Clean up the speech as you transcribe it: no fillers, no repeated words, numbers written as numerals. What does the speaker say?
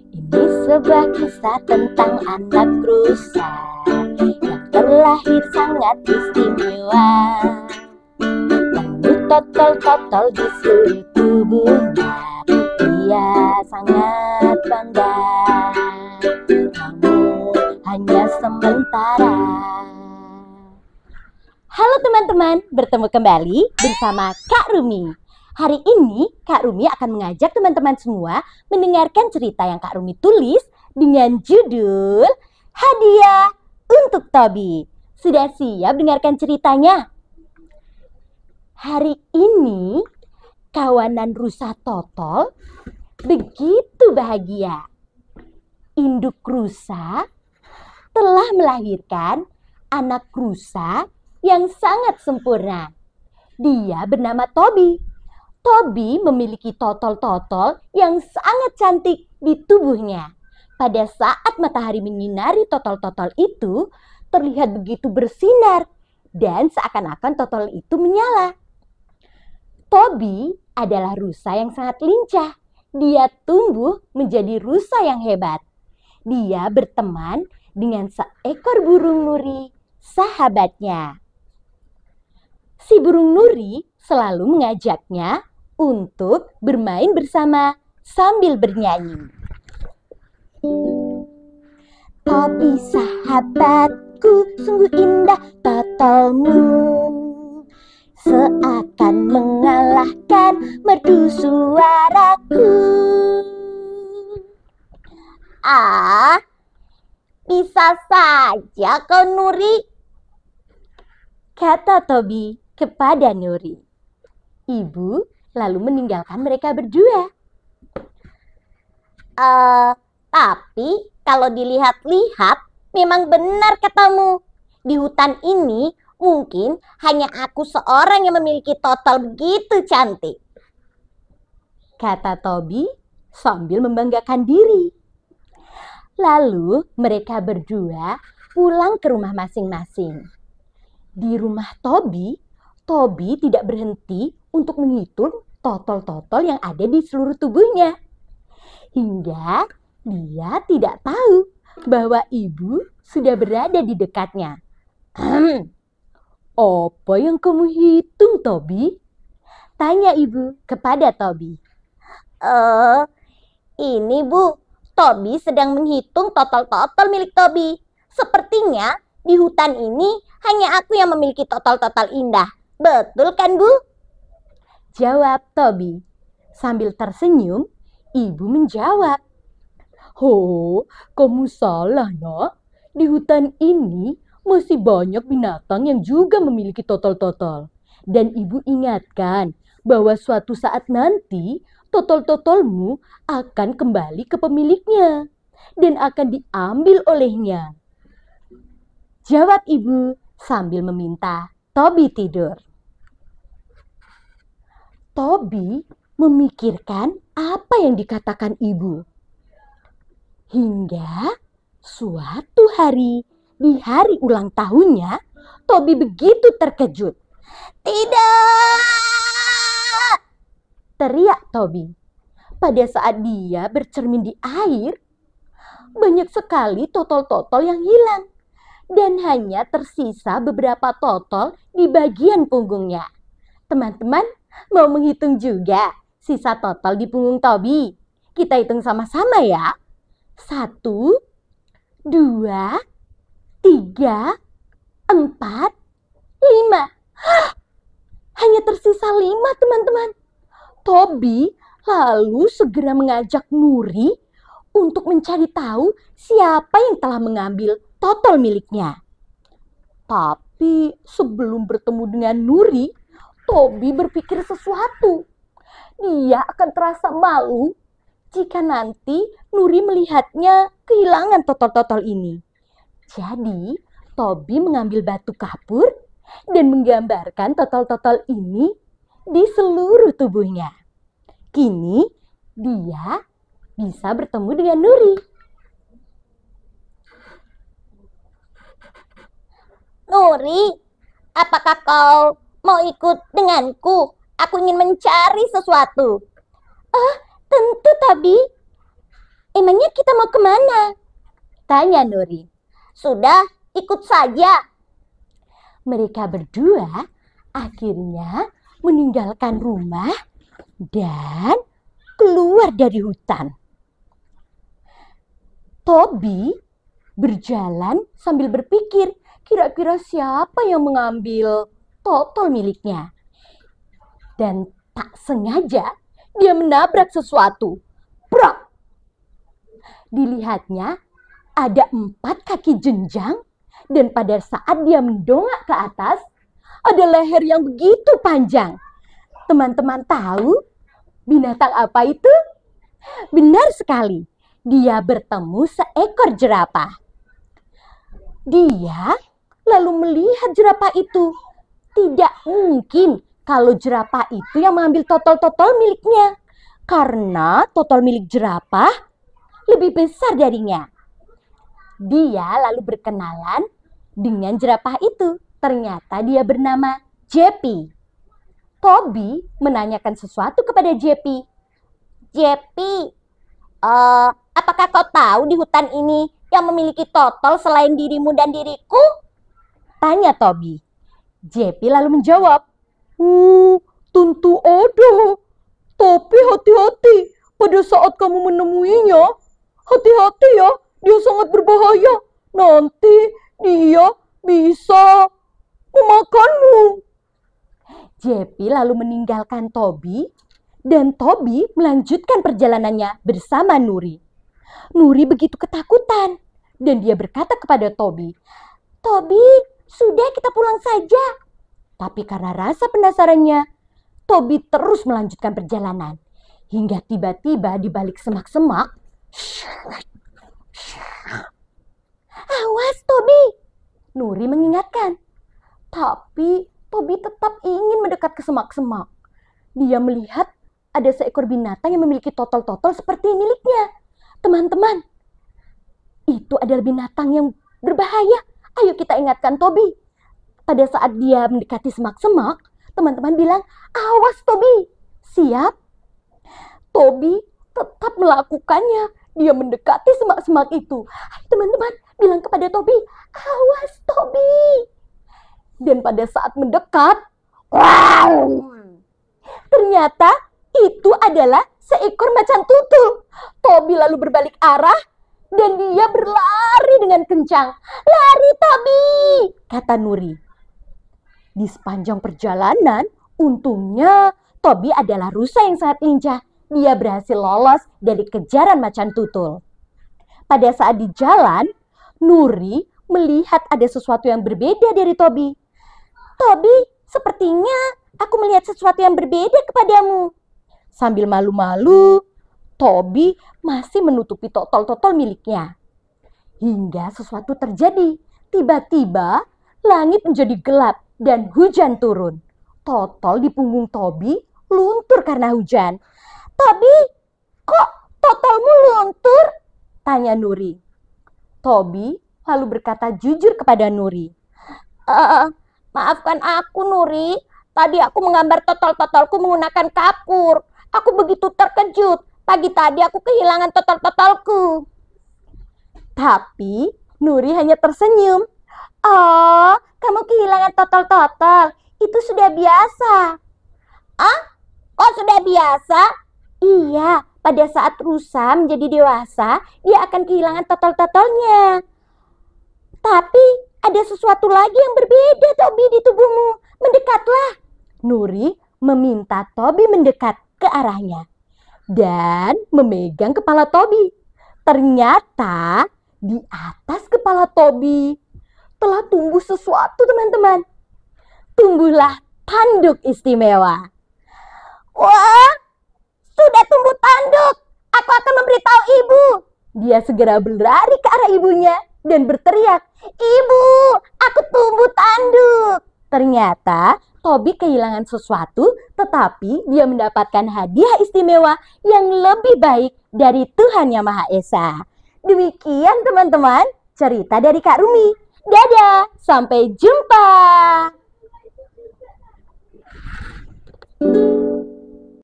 Ini sebuah kisah tentang anak rusa yang terlahir sangat istimewa. Penuh totol-totol di seluruh tubuhnya, dia sangat bangga. Namun hanya sementara. Halo teman-teman, bertemu kembali bersama Kak Rumi. Hari ini Kak Rumi akan mengajak teman-teman semua mendengarkan cerita yang Kak Rumi tulis dengan judul Hadiah untuk Tobi. Sudah siap dengarkan ceritanya? Hari ini kawanan rusa Totol begitu bahagia. Induk rusa telah melahirkan anak rusa yang sangat sempurna. Dia bernama Tobi. Tobi memiliki totol-totol yang sangat cantik di tubuhnya. Pada saat matahari menyinari totol-totol itu, terlihat begitu bersinar dan seakan-akan totol itu menyala. Tobi adalah rusa yang sangat lincah. Dia tumbuh menjadi rusa yang hebat. Dia berteman dengan seekor burung nuri, sahabatnya. Si burung nuri selalu mengajaknya untuk bermain bersama sambil bernyanyi. Tobi sahabatku, sungguh indah totolmu, seakan mengalahkan merdu suaraku. Bisa saja kau Nuri, kata Tobi kepada Nuri. Ibu lalu meninggalkan mereka berdua. Tapi kalau dilihat-lihat, memang benar katamu. Di hutan ini mungkin hanya aku seorang yang memiliki totol begitu cantik, kata Tobi sambil membanggakan diri. Lalu mereka berdua pulang ke rumah masing-masing. Di rumah Tobi, Tobi tidak berhenti untuk menghitung totol-totol yang ada di seluruh tubuhnya. Hingga dia tidak tahu bahwa ibu sudah berada di dekatnya. Apa yang kamu hitung, Tobi? Tanya ibu kepada Tobi. Ini Bu, Tobi sedang menghitung totol-totol milik Tobi. Sepertinya di hutan ini hanya aku yang memiliki totol-totol indah. Betul kan, Bu? Jawab Tobi. Sambil tersenyum, ibu menjawab. Kamu salah, Nak. Di hutan ini masih banyak binatang yang juga memiliki totol-totol. Dan ibu ingatkan bahwa suatu saat nanti totol-totolmu akan kembali ke pemiliknya dan akan diambil olehnya. Jawab ibu sambil meminta Tobi tidur. Tobi memikirkan apa yang dikatakan ibu. Hingga suatu hari, di hari ulang tahunnya, Tobi begitu terkejut. Tidak! Teriak Tobi. Pada saat dia bercermin di air, banyak sekali totol-totol yang hilang. Dan hanya tersisa beberapa totol di bagian punggungnya. Teman-teman, mau menghitung juga sisa totol di punggung Tobi? Kita hitung sama-sama ya. 1, 2, 3, 4, 5. Hanya tersisa 5, teman-teman. Tobi lalu segera mengajak Nuri untuk mencari tahu siapa yang telah mengambil totol miliknya. Tapi sebelum bertemu dengan Nuri, Tobi berpikir sesuatu. Dia akan terasa malu jika nanti Nuri melihatnya kehilangan totol-totol ini. Jadi, Tobi mengambil batu kapur dan menggambarkan totol-totol ini di seluruh tubuhnya. Kini, dia bisa bertemu dengan Nuri. Nuri, apakah kau mau ikut denganku? Aku ingin mencari sesuatu. Tentu, Tobi. Emangnya kita mau kemana? Tanya Nuri. Sudah, ikut saja. Mereka berdua akhirnya meninggalkan rumah dan keluar dari hutan. Tobi berjalan sambil berpikir, kira-kira siapa yang mengambil totol miliknya. Dan tak sengaja dia menabrak sesuatu. Brak! Dilihatnya ada 4 kaki jenjang dan pada saat dia mendongak ke atas, ada leher yang begitu panjang. Teman-teman tahu binatang apa itu? Benar sekali, dia bertemu seekor jerapah. Dia lalu melihat jerapah itu. Tidak mungkin kalau jerapah itu yang mengambil totol-totol miliknya. Karena totol milik jerapah lebih besar darinya. Dia lalu berkenalan dengan jerapah itu. Ternyata dia bernama Jepi. Tobi menanyakan sesuatu kepada Jepi. Jepi, apakah kau tahu di hutan ini yang memiliki totol selain dirimu dan diriku? Tanya Tobi. Jepi lalu menjawab, tentu ada. Tapi hati-hati pada saat kamu menemuinya. Hati-hati ya, dia sangat berbahaya. Nanti dia bisa memakanmu. Jepi lalu meninggalkan Tobi dan Tobi melanjutkan perjalanannya bersama Nuri. Nuri begitu ketakutan dan dia berkata kepada Tobi, Tobi, sudah kita pulang saja. Tapi karena rasa penasarannya, Tobi terus melanjutkan perjalanan. Hingga tiba-tiba di balik semak-semak, awas Tobi, Nuri mengingatkan. Tapi Tobi tetap ingin mendekat ke semak-semak. Dia melihat ada seekor binatang yang memiliki totol-totol seperti miliknya. Teman-teman, itu adalah binatang yang berbahaya. Ayo kita ingatkan Tobi. Pada saat dia mendekati semak-semak, teman-teman bilang, awas Tobi. Siap? Tobi tetap melakukannya. Dia mendekati semak-semak itu. Teman-teman bilang kepada Tobi, awas Tobi. Dan pada saat mendekat, wow, ternyata itu adalah seekor macan tutul. Tobi lalu berbalik arah dan dia berlari dengan kencang. Lari Tobi, kata Nuri. Di sepanjang perjalanan, untungnya Tobi adalah rusa yang sangat lincah. Dia berhasil lolos dari kejaran macan tutul. Pada saat di jalan, Nuri melihat ada sesuatu yang berbeda dari Tobi. Tobi, sepertinya aku melihat sesuatu yang berbeda kepadamu. Sambil malu-malu, Tobi masih menutupi totol-totol miliknya. Hingga sesuatu terjadi. Tiba-tiba langit menjadi gelap dan hujan turun. Totol di punggung Tobi luntur karena hujan. Tobi, kok totolmu luntur? Tanya Nuri. Tobi lalu berkata jujur kepada Nuri. Maafkan aku Nuri, tadi aku menggambar totol-totolku menggunakan kapur. Aku begitu terkejut, pagi tadi aku kehilangan totol-totolku. Tapi Nuri hanya tersenyum. Oh, kamu kehilangan totol-totol, itu sudah biasa. Ah, kok sudah biasa? Iya, pada saat rusa menjadi dewasa, dia akan kehilangan totol-totolnya. Tapi ada sesuatu lagi yang berbeda Tobi di tubuhmu. Mendekatlah. Nuri meminta Tobi mendekat ke arahnya dan memegang kepala Tobi. Ternyata di atas kepala Tobi telah tumbuh sesuatu, teman-teman. Tumbuhlah tanduk istimewa. Wah, sudah tumbuh tanduk. Aku akan memberitahu ibu. Dia segera berlari ke arah ibunya dan berteriak, Ibu, aku tumbuh tanduk. Ternyata Tobi kehilangan sesuatu, tetapi dia mendapatkan hadiah istimewa yang lebih baik dari Tuhan Yang Maha Esa. Demikian teman-teman, cerita dari Kak Rumi. Dadah, sampai jumpa.